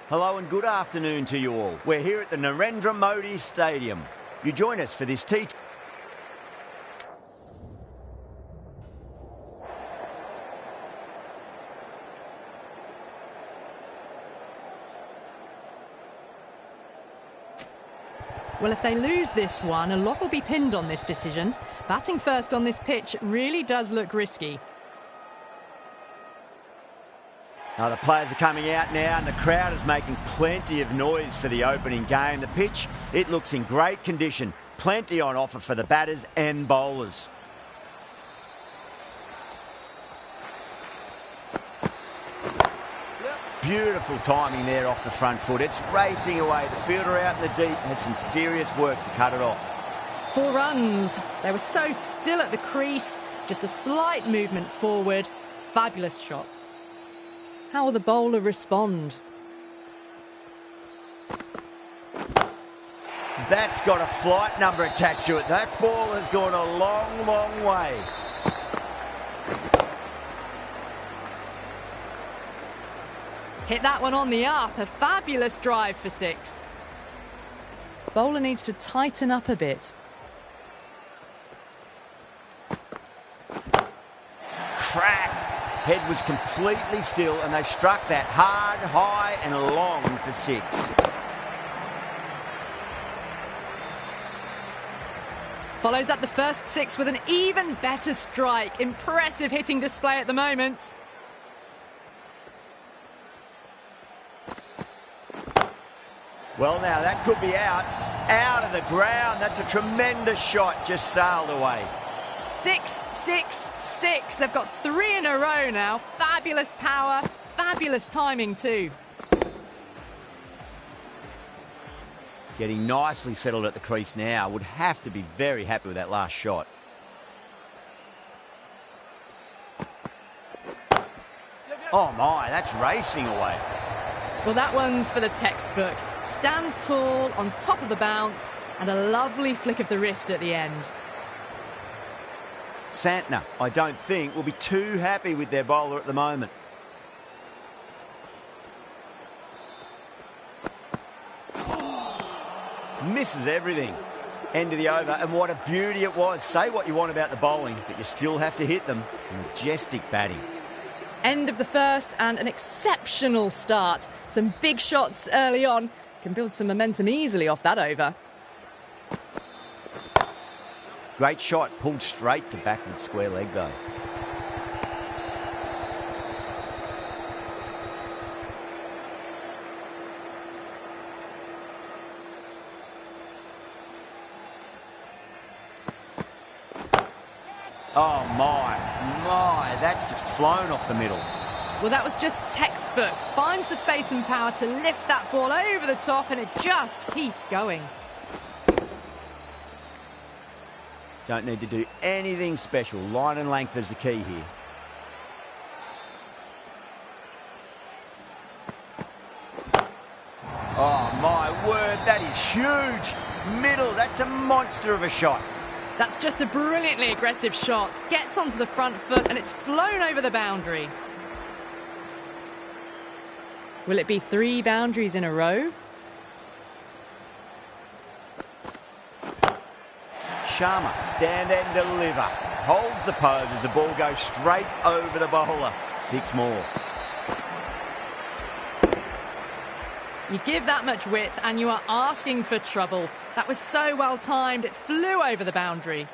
Hello and good afternoon to you all. We're here at the Narendra Modi Stadium. You join us for this T20. Well, if they lose this one, a lot will be pinned on this decision. Batting first on this pitch really does look risky. Now the players are coming out now and the crowd is making plenty of noise for the opening game. The pitch, it looks in great condition. Plenty on offer for the batters and bowlers. Beautiful timing there off the front foot. It's racing away. The fielder out in the deep has some serious work to cut it off. 4 runs. They were so still at the crease. Just a slight movement forward. Fabulous shots. How will the bowler respond? That's got a flight number attached to it. That ball has gone a long, long way. Hit that one on the up. A fabulous drive for 6. Bowler needs to tighten up a bit. Crack! Head was completely still and they struck that hard, high and long for 6. Follows up the first 6 with an even better strike. Impressive hitting display at the moment. Well, now that could be out of the ground. That's a tremendous shot, just sailed away. 6, 6, 6. They've got 3 in a row now. Fabulous power, fabulous timing too. Getting nicely settled at the crease now. Would have to be very happy with that last shot. Oh my, that's racing away. Well, that one's for the textbook. Stands tall on top of the bounce and a lovely flick of the wrist at the end. Santner, I don't think, will be too happy with their bowler at the moment. Misses everything. End of the over, and what a beauty it was. Say what you want about the bowling, but you still have to hit them. Majestic batting. End of the first and an exceptional start. Some big shots early on. Can build some momentum easily off that over. Great shot, pulled straight to backward square leg though. Oh my, that's just flown off the middle. Well, that was just textbook. Finds the space and power to lift that ball over the top and it just keeps going. Don't need to do anything special. Line and length is the key here. Oh my word, that is huge. Middle, that's a monster of a shot. That's just a brilliantly aggressive shot. Gets onto the front foot and it's flown over the boundary. Will it be 3 boundaries in a row? Sharma, stand and deliver. Holds the pose as the ball goes straight over the bowler. 6 more. You give that much width and you are asking for trouble. That was so well timed, it flew over the boundary.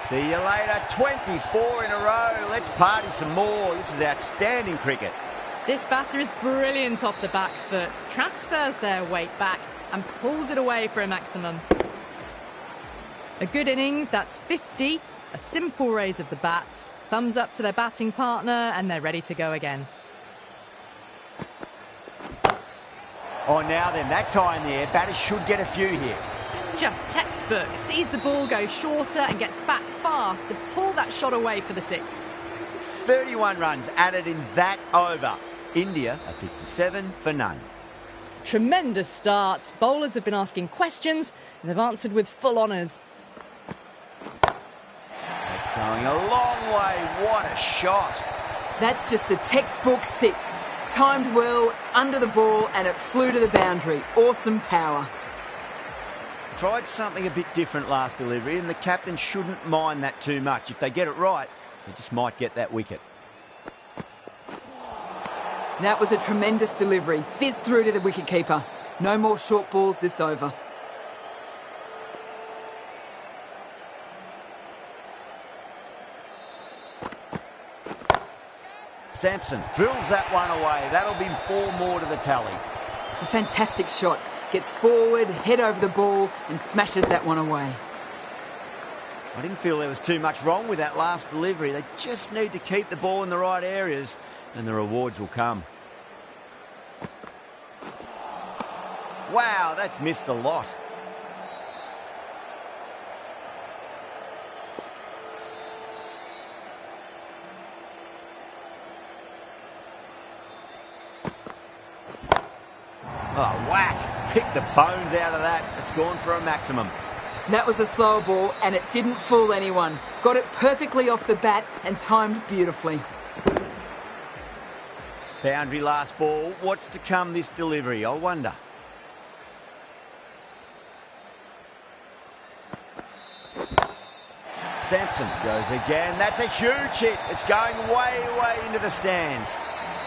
See you later. 24 in a row. Let's party some more. This is outstanding cricket. This batter is brilliant off the back foot. Transfers their weight back and pulls it away for a maximum. A good innings, that's 50. A simple raise of the bats. Thumbs up to their batting partner and they're ready to go again. Oh, now then, that's high in the air. Batters should get a few here. Just textbook. Sees the ball go shorter and gets back fast to pull that shot away for the 6. 31 runs added in that over. India are 57 for none. Tremendous start. Bowlers have been asking questions and they've answered with full honours. That's going a long way. What a shot. That's just a textbook 6. Timed well, under the ball, and it flew to the boundary. Awesome power. Tried something a bit different last delivery, and the captain shouldn't mind that too much. If they get it right, they just might get that wicket. That was a tremendous delivery. Fizzed through to the wicketkeeper. No more short balls this over. Sampson drills that one away. That'll be 4 more to the tally. A fantastic shot. Gets forward, head over the ball, and smashes that one away. I didn't feel there was too much wrong with that last delivery. They just need to keep the ball in the right areas, and the rewards will come. Wow, that's missed a lot. Oh, whack. Pick the bones out of that. It's gone for a maximum. That was a slower ball, and it didn't fool anyone. Got it perfectly off the bat and timed beautifully. Boundary last ball. What's to come this delivery, I wonder? Sampson goes again. That's a huge hit. It's going way, way into the stands.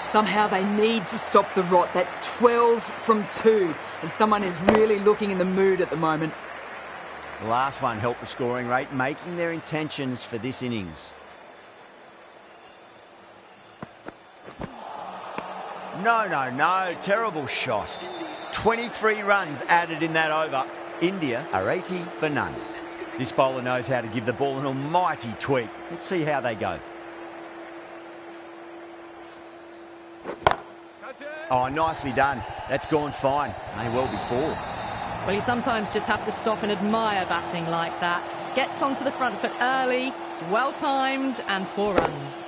Somehow they need to stop the rot. That's 12 from 2, and someone is really looking in the mood at the moment. The last one helped the scoring rate, making their intentions for this innings. No. Terrible shot. 23 runs added in that over. India are 80 for none. This bowler knows how to give the ball an almighty tweak. Let's see how they go. Oh, nicely done. That's gone fine. May well be 4. Well, you sometimes just have to stop and admire batting like that. Gets onto the front foot early, well-timed, and 4 runs.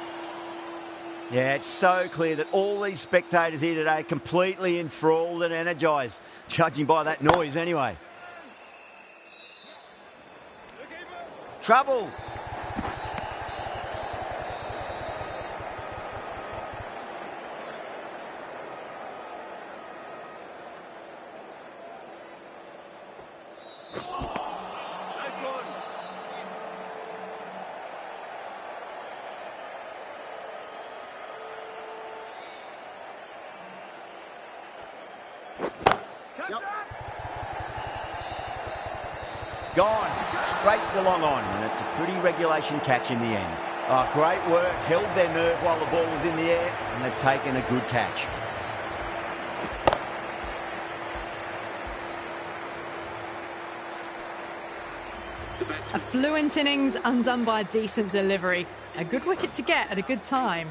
Yeah, it's so clear that all these spectators here today are completely enthralled and energised, judging by that noise anyway. Trouble. Gone. Straight to long on, and it's a pretty regulation catch in the end. Oh, great work. Held their nerve while the ball was in the air, and they've taken a good catch. A fluent innings undone by a decent delivery. A good wicket to get at a good time.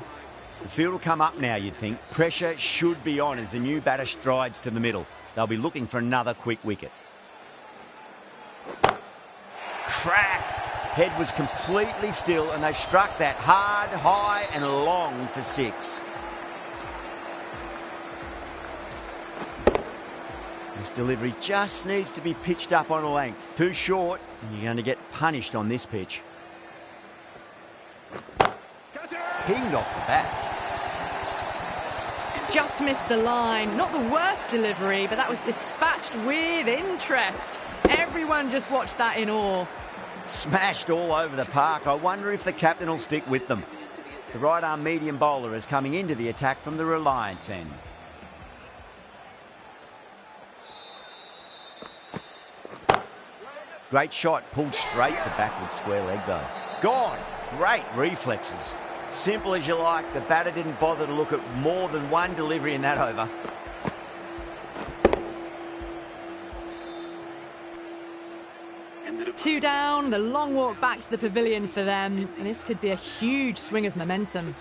The field will come up now, you'd think. Pressure should be on as the new batter strides to the middle. They'll be looking for another quick wicket. Crack! Head was completely still, and they struck that hard, high and long for 6. This delivery just needs to be pitched up on a length. Too short, and you're going to get punished on this pitch. Pinged off the bat. Just missed the line. Not the worst delivery, but that was dispatched with interest. Everyone just watched that in awe. Smashed all over the park. I wonder if the captain will stick with them. The right-arm medium bowler is coming into the attack from the Reliance end. Great shot, pulled straight to backward square leg though. Gone! Great reflexes. Simple as you like, the batter didn't bother to look at more than one delivery in that over. Two down, the long walk back to the pavilion for them, and this could be a huge swing of momentum.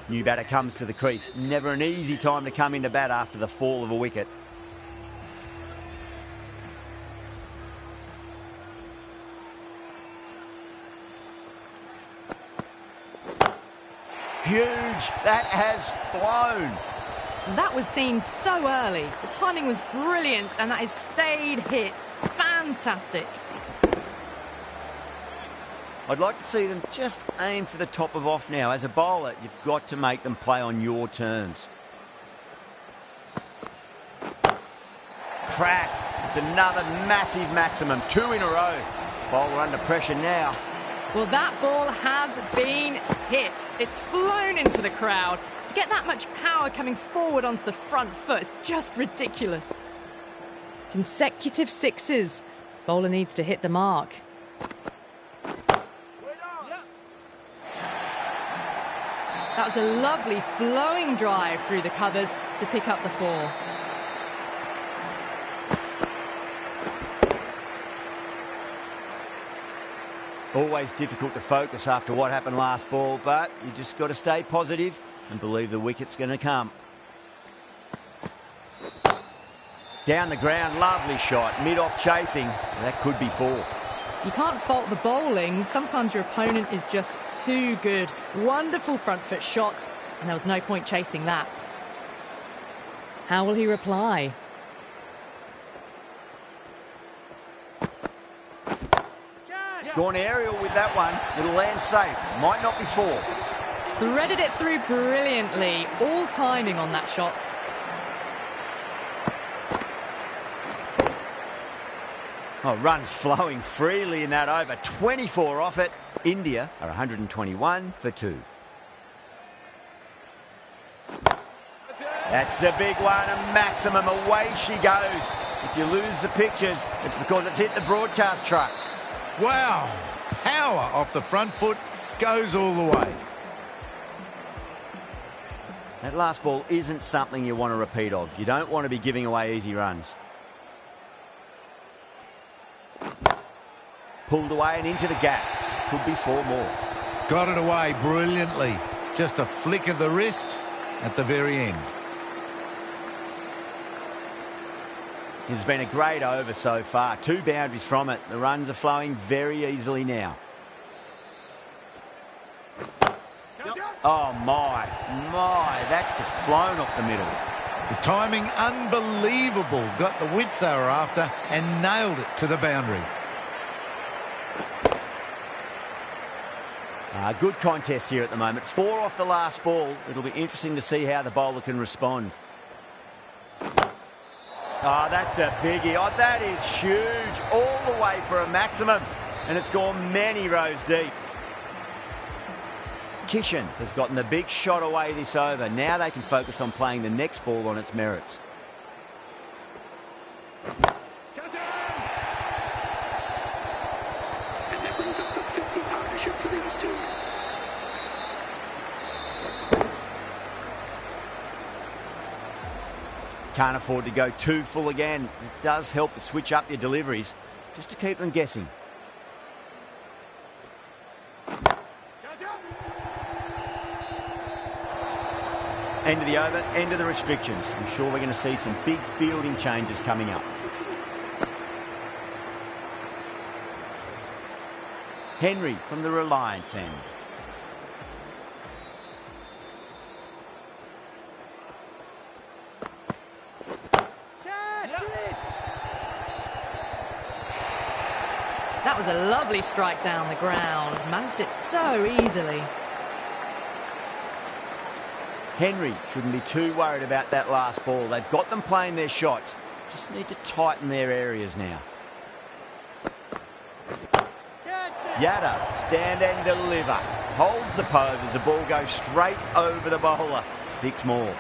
New batter comes to the crease. Never an easy time to come into bat after the fall of a wicket. Huge! That has flown! That was seen so early. The timing was brilliant, and that is stayed hit. Fantastic. I'd like to see them just aim for the top of off now. As a bowler, you've got to make them play on your terms. Crack. It's another massive maximum. 2 in a row. Bowler under pressure now. Well, that ball has been hit. It's flown into the crowd. To get that much power coming forward onto the front foot is just ridiculous. Consecutive sixes. Bowler needs to hit the mark. That was a lovely flowing drive through the covers to pick up the 4. Always difficult to focus after what happened last ball, but you just got to stay positive and believe the wicket's going to come. Down the ground, lovely shot, mid-off chasing. That could be 4. You can't fault the bowling. Sometimes your opponent is just too good. Wonderful front foot shot, and there was no point chasing that. How will he reply? Gone aerial with that one. It'll land safe. Might not be 4. Threaded it through brilliantly. All timing on that shot. Oh, runs flowing freely in that over. 24 off it. India are 121 for 2. That's a big one, a maximum. Away she goes. If you lose the pictures, it's because it's hit the broadcast truck. Wow, power off the front foot, goes all the way. That last ball isn't something you want to repeat of. You don't want to be giving away easy runs. Pulled away and into the gap. Could be 4 more. Got it away brilliantly. Just a flick of the wrist at the very end. It's been a great over so far. 2 boundaries from it. The runs are flowing very easily now. Oh, my. That's just flown off the middle. The timing unbelievable. Got the width they were after and nailed it to the boundary. Good contest here at the moment. 4 off the last ball. It'll be interesting to see how the bowler can respond. Oh, that's a biggie. Oh, that is huge. All the way for a maximum. And it's gone many rows deep. Kishan has gotten the big shot away this over. Now they can focus on playing the next ball on its merits. And that brings up the 50 partnership for these 2. Can't afford to go too full again. It does help to switch up your deliveries just to keep them guessing. End of the over, end of the restrictions. I'm sure we're going to see some big fielding changes coming up. Henry from the Reliance end. That was a lovely strike down the ground. Managed it so easily. Henry shouldn't be too worried about that last ball. They've got them playing their shots. Just need to tighten their areas now. Yadav, stand and deliver. Holds the pose as the ball goes straight over the bowler. 6 more.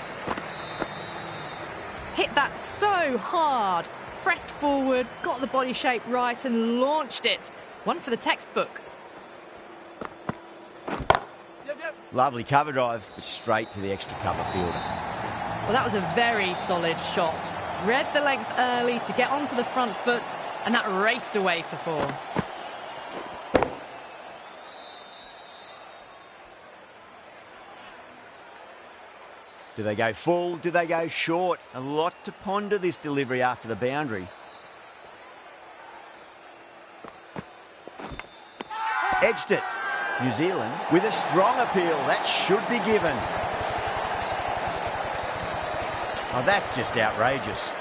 Hit that so hard. Pressed forward, got the body shape right and launched it. One for the textbook. Lovely cover drive, but straight to the extra cover fielder. Well, that was a very solid shot. Read the length early to get onto the front foot, and that raced away for 4. Do they go full? Do they go short? A lot to ponder this delivery after the boundary. Edged it. New Zealand with a strong appeal. That should be given. Oh, that's just outrageous.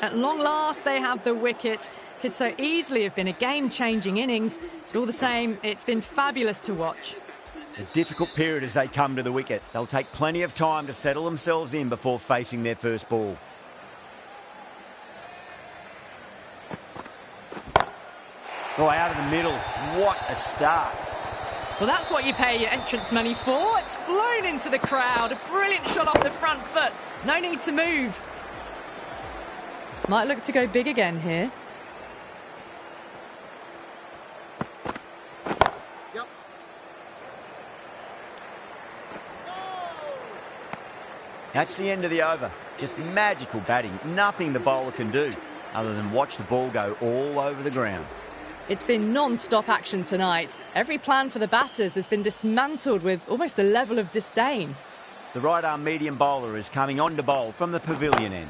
At long last, they have the wicket. Could so easily have been a game-changing innings, but all the same, it's been fabulous to watch. A difficult period as they come to the wicket. They'll take plenty of time to settle themselves in before facing their first ball. Oh, out of the middle. What a start. Well, that's what you pay your entrance money for. It's flown into the crowd. A brilliant shot off the front foot. No need to move. Might look to go big again here. Yep. That's the end of the over. Just magical batting. Nothing the bowler can do other than watch the ball go all over the ground. It's been non-stop action tonight. Every plan for the batters has been dismantled with almost a level of disdain. The right-arm medium bowler is coming on to bowl from the pavilion end.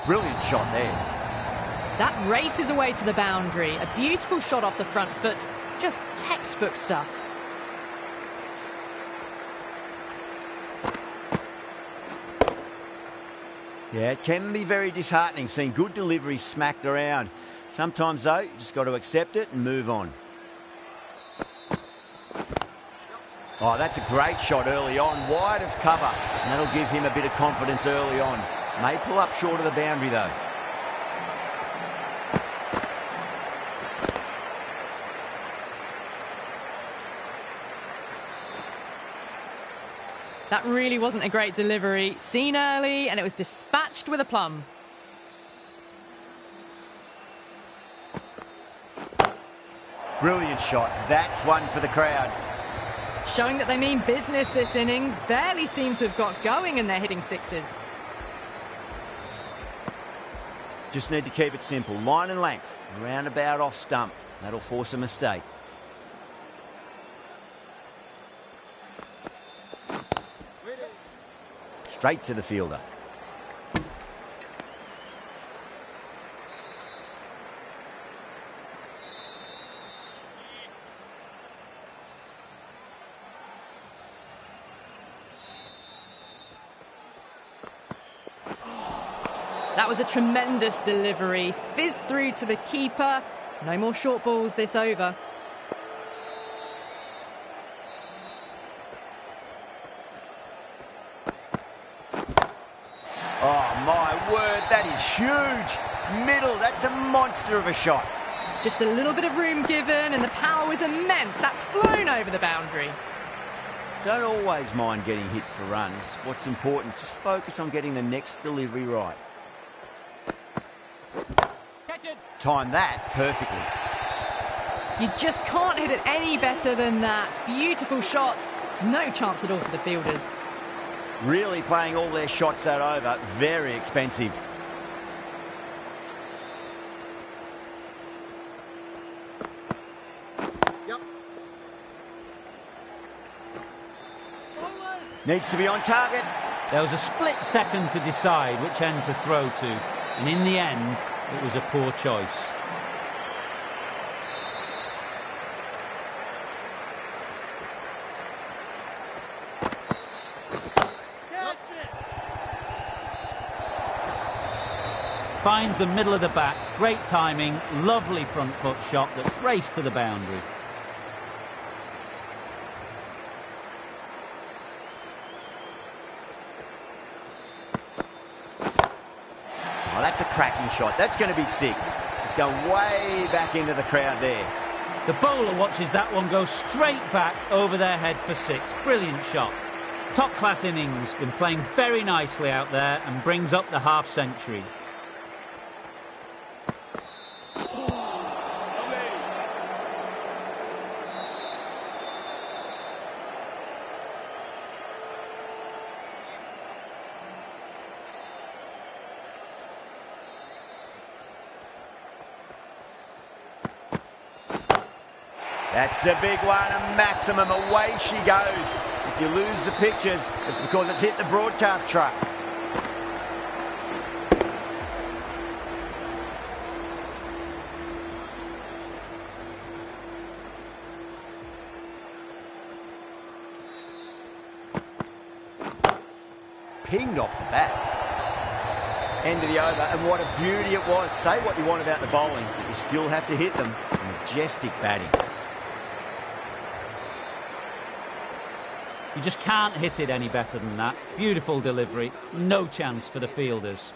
Brilliant shot there. That races away to the boundary. A beautiful shot off the front foot. Just textbook stuff. Yeah, it can be very disheartening seeing good deliveries smacked around. Sometimes, though, you just got to accept it and move on. Oh, that's a great shot early on, wide of cover. And that'll give him a bit of confidence early on. May pull up short of the boundary, though. That really wasn't a great delivery. Seen early, and it was dispatched with a plum. Brilliant shot. That's one for the crowd. Showing that they mean business this innings. Barely seem to have got going, and they're hitting sixes. Just need to keep it simple. Line and length. Roundabout off stump. That'll force a mistake. Straight to the fielder. That was a tremendous delivery. Fizzed through to the keeper. No more short balls this over. Oh, my word, that is huge. Middle, that's a monster of a shot. Just a little bit of room given, and the power was immense. That's flown over the boundary. Don't always mind getting hit for runs. What's important, just focus on getting the next delivery right. Time that perfectly. You just can't hit it any better than that. Beautiful shot. No chance at all for the fielders. Really playing all their shots that over. Very expensive. Yep. Needs to be on target. There was a split second to decide which end to throw to, and in the end, it was a poor choice. Finds the middle of the bat. Great timing. Lovely front foot shot that's raced to the boundary. Oh, that's a cracking shot. That's going to be six. It's going way back into the crowd there. The bowler watches that one go straight back over their head for six. Brilliant shot. Top-class innings. Been playing very nicely out there and brings up the half-century. That's a big one, a maximum. Away she goes. If you lose the pictures, it's because it's hit the broadcast truck. Pinged off the bat. End of the over, and what a beauty it was. Say what you want about the bowling, but you still have to hit them. Majestic batting. You just can't hit it any better than that. Beautiful delivery. No chance for the fielders.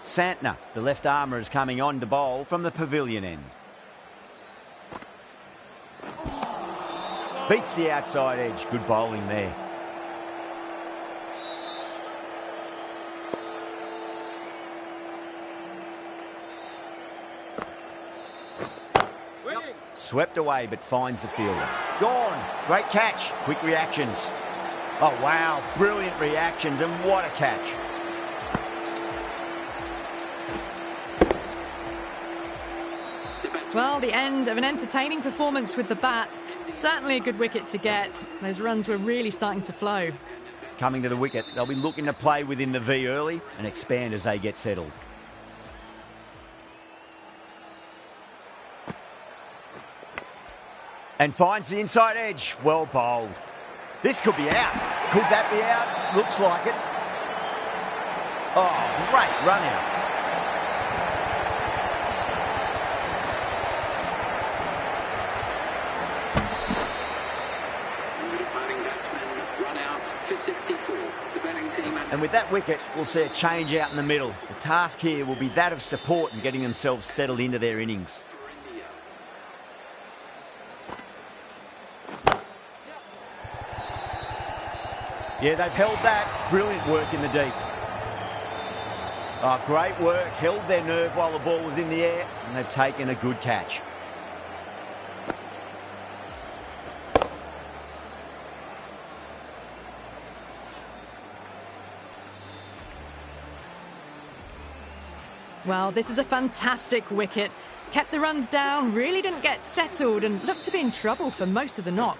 Santner, the left armour, is coming on to bowl from the pavilion end. Beats the outside edge. Good bowling there. Swept away, but finds the fielder. Gone. Great catch. Quick reactions. Oh, wow. Brilliant reactions, and what a catch. Well, the end of an entertaining performance with the bat. Certainly a good wicket to get. Those runs were really starting to flow. Coming to the wicket, they'll be looking to play within the V early and expand as they get settled. And finds the inside edge. Well bowled. This could be out. Could that be out? Looks like it. Oh, great run out. And with that wicket, we'll see a change out in the middle. The task here will be that of support and getting themselves settled into their innings. Yeah, they've held that. Brilliant work in the deep. Oh, great work. Held their nerve while the ball was in the air, and they've taken a good catch. Well, this is a fantastic wicket. Kept the runs down, really didn't get settled, and looked to be in trouble for most of the knock.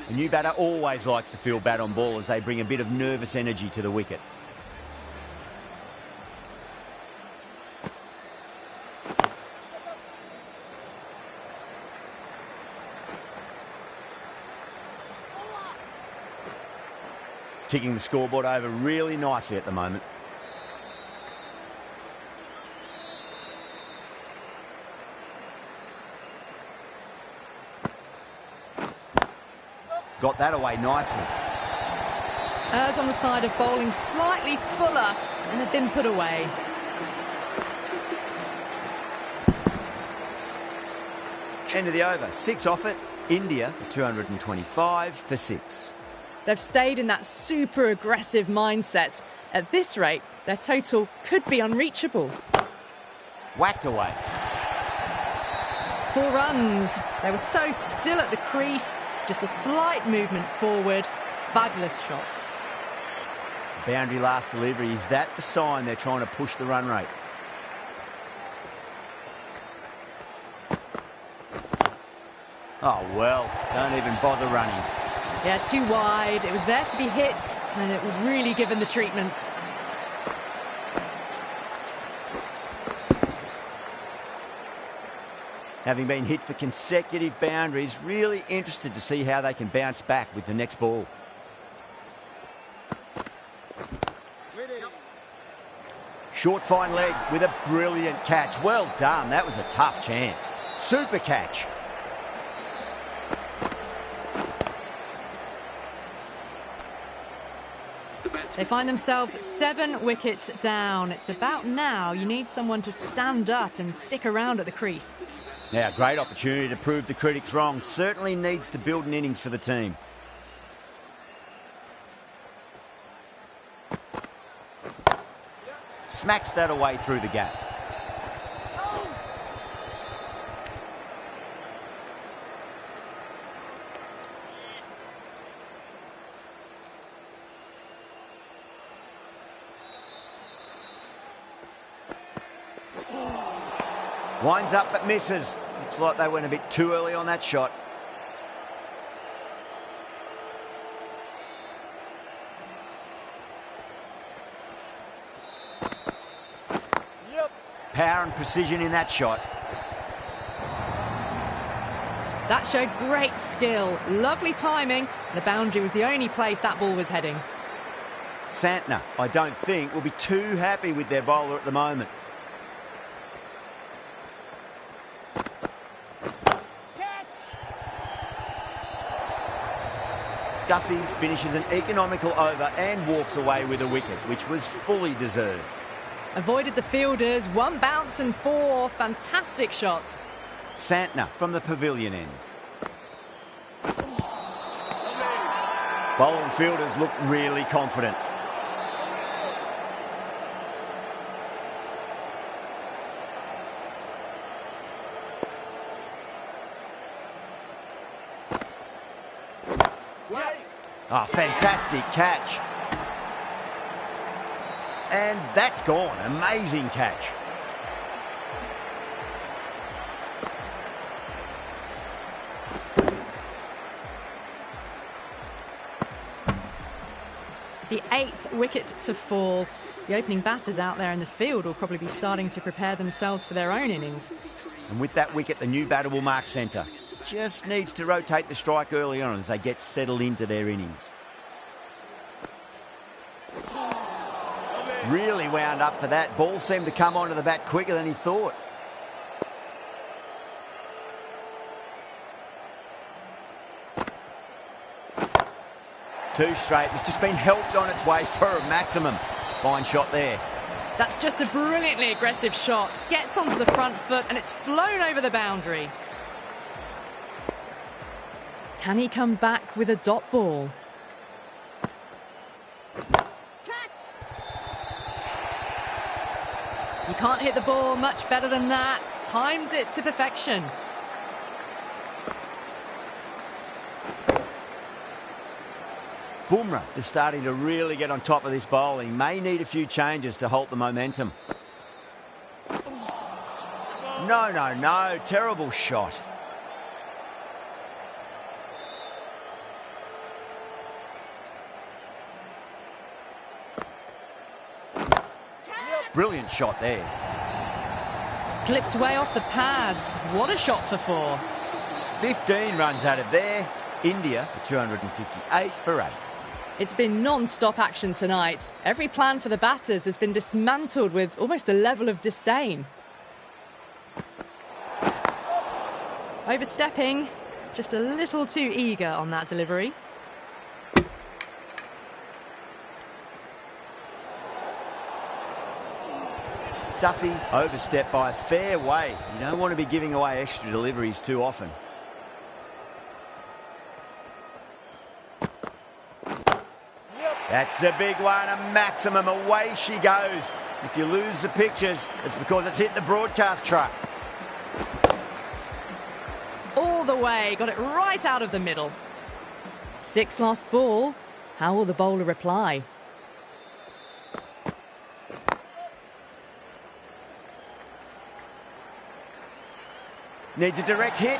A new batter always likes to feel bat on ball as they bring a bit of nervous energy to the wicket. Ticking the scoreboard over really nicely at the moment. Got that away nicely. Errs on the side of bowling slightly fuller and have been put away. End of the over. 6 off it. India 225 for 6. They've stayed in that super aggressive mindset. At this rate, their total could be unreachable. Whacked away. 4 runs. They were so still at the crease. Just a slight movement forward. Fabulous shot. Boundary last delivery. Is that the sign they're trying to push the run rate? Oh, well, don't even bother running. Yeah, too wide. It was there to be hit, and it was really given the treatment. Having been hit for consecutive boundaries, really interested to see how they can bounce back with the next ball. Short fine leg with a brilliant catch. Well done. That was a tough chance. Super catch. They find themselves 7 wickets down. It's about now you need someone to stand up and stick around at the crease. Now, great opportunity to prove the critics wrong. Certainly needs to build an innings for the team. Smacks that away through the gap. Winds up but misses. Looks like they went a bit too early on that shot. Power and precision in that shot. That showed great skill. Lovely timing. The boundary was the only place that ball was heading. Santner, I don't think, will be too happy with their bowler at the moment. Duffy finishes an economical over and walks away with a wicket, which was fully deserved. Avoided the fielders, one bounce and four. Fantastic shots. Santner from the pavilion end. Bowling fielders look really confident. Oh, fantastic catch. And that's gone. Amazing catch. The 8th wicket to fall. The opening batters out there in the field will probably be starting to prepare themselves for their own innings. And with that wicket, the new batter will mark centre. Just needs to rotate the strike early on as they get settled into their innings. Really wound up for that. Ball seemed to come onto the bat quicker than he thought. Two straight. It's just been helped on its way for a maximum. Fine shot there. That's just a brilliantly aggressive shot. Gets onto the front foot and it's flown over the boundary. Can he come back with a dot ball? You can't hit the ball much better than that. Timed it to perfection. Bumrah is starting to really get on top of this bowling. May need a few changes to halt the momentum. No. Terrible shot. Brilliant shot there. Clipped way off the pads. What a shot for 4. 15 runs added there. India for 258 for 8. It's been non-stop action tonight. Every plan for the batters has been dismantled with almost a level of disdain. Overstepping, just a little too eager on that delivery. Duffy overstepped by a fair way. You don't want to be giving away extra deliveries too often. That's a big one, a maximum. Away she goes. If you lose the pictures, it's because it's hit the broadcast truck. All the way, got it right out of the middle. 6 last ball. How will the bowler reply? Needs a direct hit.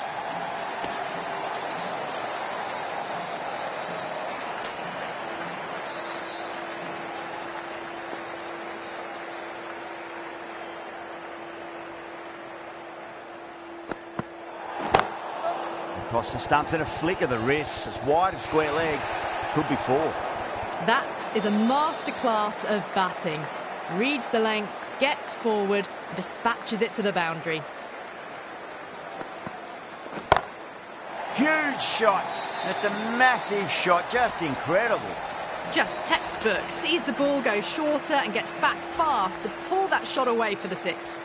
Across the stumps and a flick of the wrist. It's wide of square leg. Could be 4. That is a masterclass of batting. Reads the length, gets forward, and dispatches it to the boundary. Huge shot. That's a massive shot. Just incredible. Just textbook. Sees the ball go shorter and gets back fast to pull that shot away for the 6.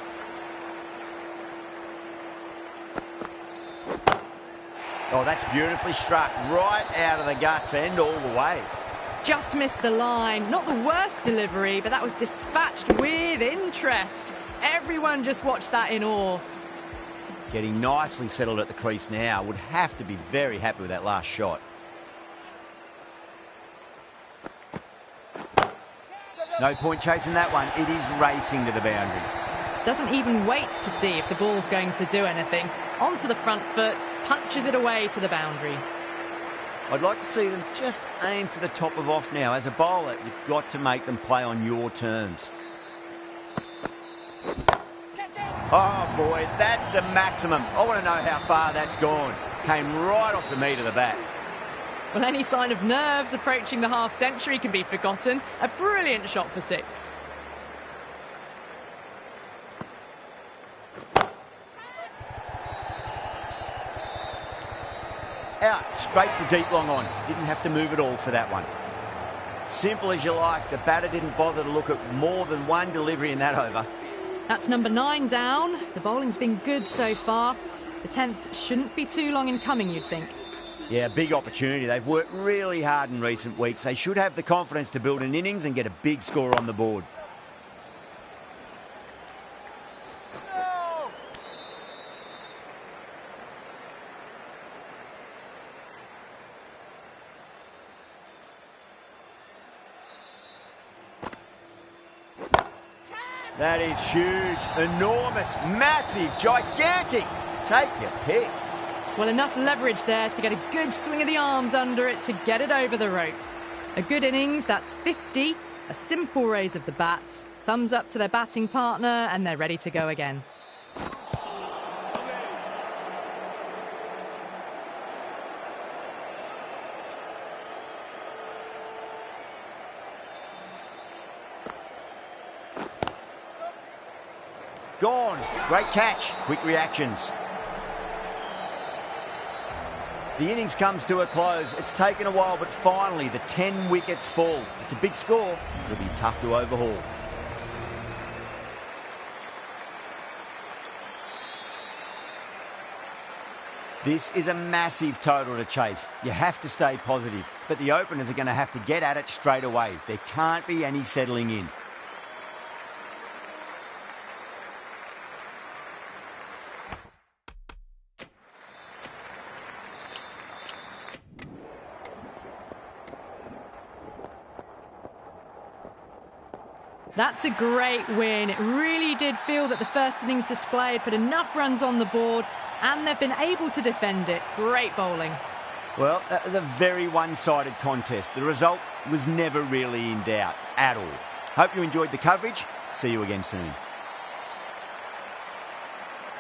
Oh, that's beautifully struck. Right out of the guts and all the way. Just missed the line. Not the worst delivery, but that was dispatched with interest. Everyone just watched that in awe. Getting nicely settled at the crease now. Would have to be very happy with that last shot. No point chasing that one. It is racing to the boundary. Doesn't even wait to see if the ball's going to do anything. Onto the front foot, punches it away to the boundary. I'd like to see them just aim for the top of off now. As a bowler, you've got to make them play on your terms. Oh boy, that's a maximum. I want to know how far that's gone. Came right off the meat of the bat. Well, any sign of nerves approaching the half-century can be forgotten. A brilliant shot for 6. Out, straight to deep long on. Didn't have to move at all for that one. Simple as you like. The batter didn't bother to look at more than one delivery in that over. That's number 9 down. The bowling's been good so far. The 10th shouldn't be too long in coming, you'd think. Yeah, big opportunity. They've worked really hard in recent weeks. They should have the confidence to build an innings and get a big score on the board. That is huge, enormous, massive, gigantic. Take your pick. Well, enough leverage there to get a good swing of the arms under it to get it over the rope. A good innings, that's 50. A simple raise of the bats. Thumbs up to their batting partner, and they're ready to go again. Gone. Great catch. Quick reactions. The innings comes to a close. It's taken a while, but finally the 10 wickets fall. It's a big score. It'll be tough to overhaul. This is a massive total to chase. You have to stay positive, but the openers are going to have to get at it straight away. There can't be any settling in. That's a great win. It really did feel that the first innings display had put enough runs on the board, and they've been able to defend it. Great bowling. Well, that was a very one-sided contest. The result was never really in doubt at all. Hope you enjoyed the coverage. See you again soon.